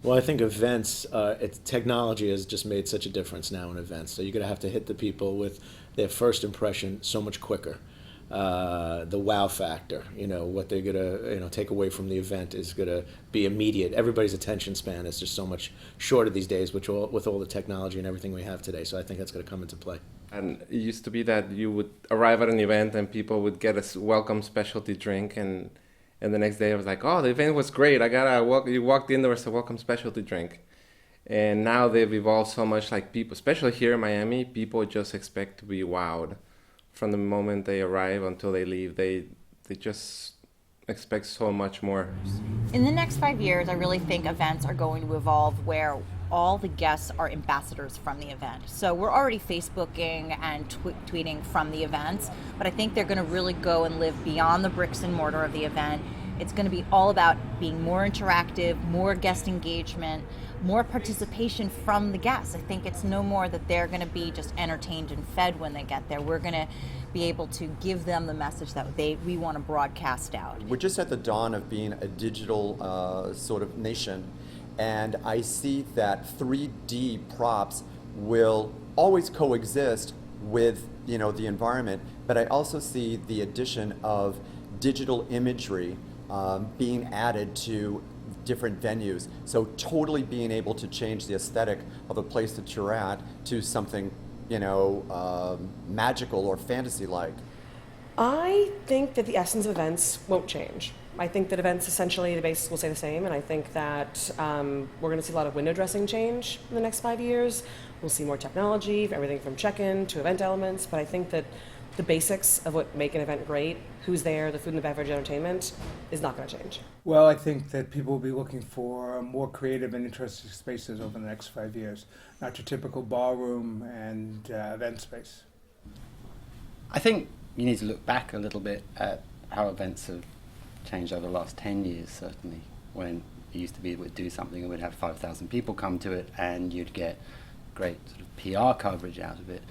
Well, I think events, technology has just made such a difference now in events. So you're going to have to hit the people with their first impression so much quicker. The wow factor, what they're going to, take away from the event is going to be immediate. Everybody's attention span is just so much shorter these days with all the technology and everything we have today. So I think that's going to come into play. And it used to be that you would arrive at an event and people would get a welcome specialty drink, and the next day I was like, oh, the event was great. You walked in, there was a welcome specialty drink. And now they've evolved so much, like people, especially here in Miami, people just expect to be wowed. From the moment they arrive until they leave, they just expect so much more. In the next 5 years, I really think events are going to evolve where all the guests are ambassadors from the event. So we're already Facebooking and tweeting from the events, but I think they're going to really go and live beyond the bricks and mortar of the event. It's going to be all about being more interactive, more guest engagement, more participation from the guests. I think it's no more that they're going to be just entertained and fed when they get there. We're going to be able to give them the message that we want to broadcast out. We're just at the dawn of being a digital sort of nation, and I see that 3D props will always coexist with the environment, but I also see the addition of digital imagery being added to different venues. So totally being able to change the aesthetic of the place that you're at to something, magical or fantasy-like. I think that the essence of events won't change. I think that events, essentially, the basics will stay the same, and I think that we're going to see a lot of window dressing change in the next 5 years. We'll see more technology, everything from check-in to event elements, but I think that the basics of what make an event great, who's there, the food and the beverage entertainment, is not going to change. Well, I think that people will be looking for more creative and interesting spaces over the next 5 years, not your typical ballroom and event space. I think you need to look back a little bit at how events have changed over the last 10 years, certainly, when it used to be we'd do something and we'd have 5,000 people come to it and you'd get great sort of PR coverage out of it.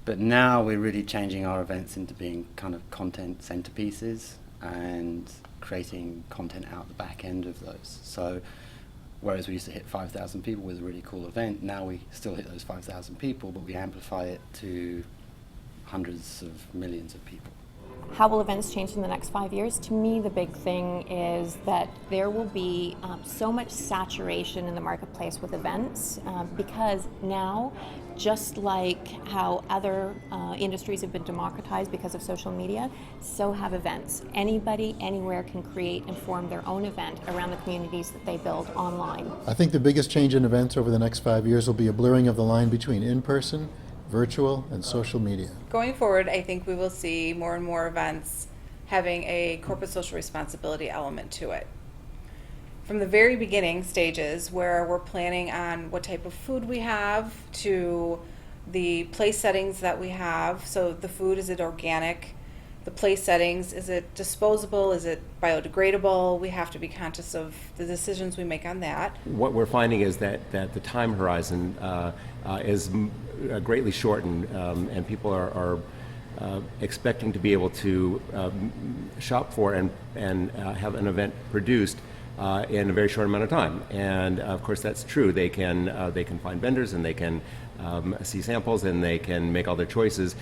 But now we're really changing our events into being kind of content centerpieces and creating content out the back end of those. So whereas we used to hit 5,000 people with a really cool event, now we still hit those 5,000 people, but we amplify it to hundreds of millions of people. How will events change in the next 5 years? To me, the big thing is that there will be so much saturation in the marketplace with events because now, just like how other industries have been democratized because of social media, so have events. Anybody, anywhere can create and form their own event around the communities that they build online. I think the biggest change in events over the next 5 years will be a blurring of the line between in-person, virtual, and social media. Going forward, I think we will see more and more events having a corporate social responsibility element to it. From the very beginning stages where we're planning on what type of food we have to the place settings that we have. So the food, is it organic? The place settings, is it disposable? Is it biodegradable? We have to be conscious of the decisions we make on that. What we're finding is that the time horizon is greatly shortened, and people are expecting to be able to shop for and have an event produced in a very short amount of time. And of course that's true. They can find vendors and they can see samples and they can make all their choices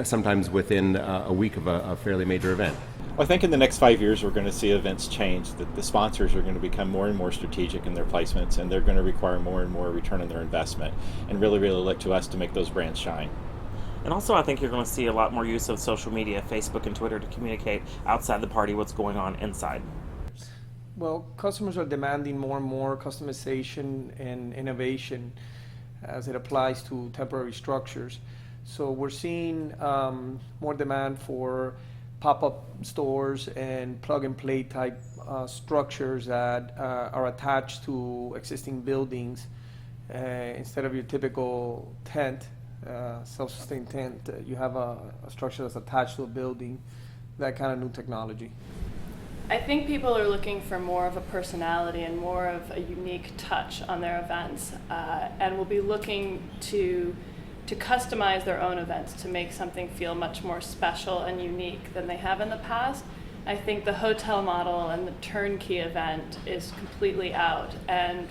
sometimes within a week of a fairly major event. Well, I think in the next 5 years we're going to see events change, that the sponsors are going to become more and more strategic in their placements, and they're going to require more and more return on their investment and really look to us to make those brands shine. And also I think you're going to see a lot more use of social media, Facebook and Twitter, to communicate outside the party what's going on inside. Well, customers are demanding more and more customization and innovation as it applies to temporary structures. So we're seeing more demand for pop-up stores and plug-and-play type structures that are attached to existing buildings instead of your typical tent, self-sustained tent. You have a structure that's attached to a building, that kind of new technology. I think people are looking for more of a personality and more of a unique touch on their events, and will be looking to customize their own events to make something feel much more special and unique than they have in the past. I think the hotel model and the turnkey event is completely out, and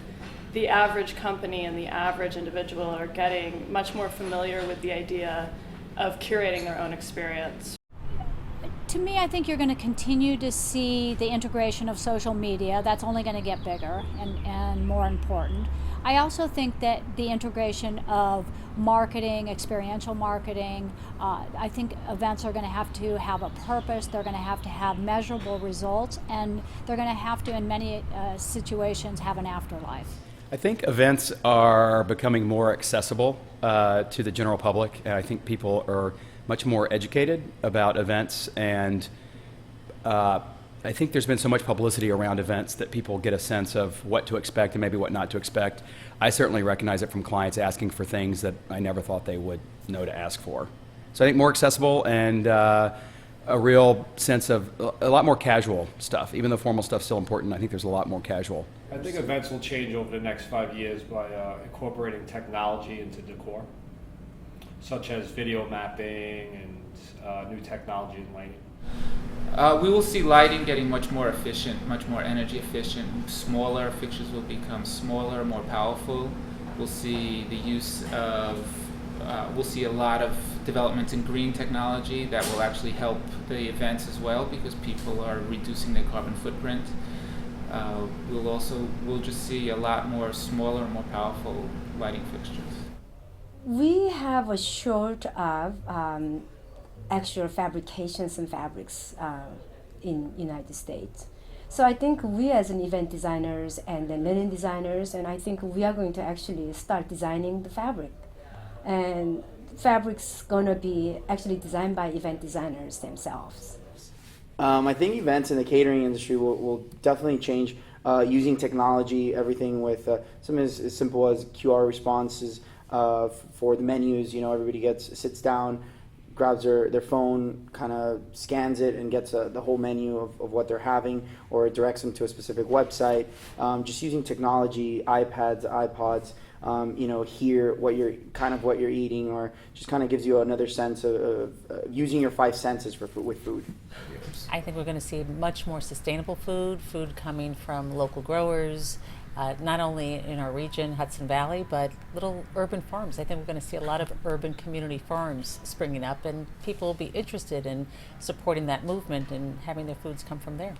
the average company and the average individual are getting much more familiar with the idea of curating their own experience. To me, I think you're going to continue to see the integration of social media. That's only going to get bigger and more important. I also think that the integration of marketing, experiential marketing, I think events are going to have a purpose, they're going to have measurable results, and they're going to have to, in many situations, have an afterlife. I think events are becoming more accessible to the general public, and I think people are much more educated about events, and I think there's been so much publicity around events that people get a sense of what to expect and maybe what not to expect. I certainly recognize it from clients asking for things that I never thought they would know to ask for. So I think more accessible and a real sense of a lot more casual stuff. Even though formal stuff's still important, I think there's a lot more casual. I think events will change over the next 5 years by incorporating technology into decor, such as video mapping and new technology in lighting. We will see lighting getting much more efficient, much more energy efficient. Smaller fixtures will become smaller, more powerful. We'll see the use of, we'll see a lot of developments in green technology that will actually help the events as well, because people are reducing their carbon footprint. We'll just see a lot more smaller and more powerful lighting fixtures. We have a short of actual fabrications and fabrics in United States. So I think we as an event designers and the linen designers, and I think we are going to actually start designing the fabric. And fabric's gonna be actually designed by event designers themselves. I think events in the catering industry will definitely change using technology, everything with something as simple as QR responses for the menus. You know, everybody sits down, grabs their phone, kind of scans it and gets the whole menu of what they're having, or it directs them to a specific website. Just using technology, iPads, iPods, you know, hear what you're eating, or just kind of gives you another sense of using your 5 senses with food. I think we're going to see much more sustainable food coming from local growers, not only in our region, Hudson Valley, but little urban farms. I think we're going to see a lot of urban community farms springing up, and people will be interested in supporting that movement and having their foods come from there.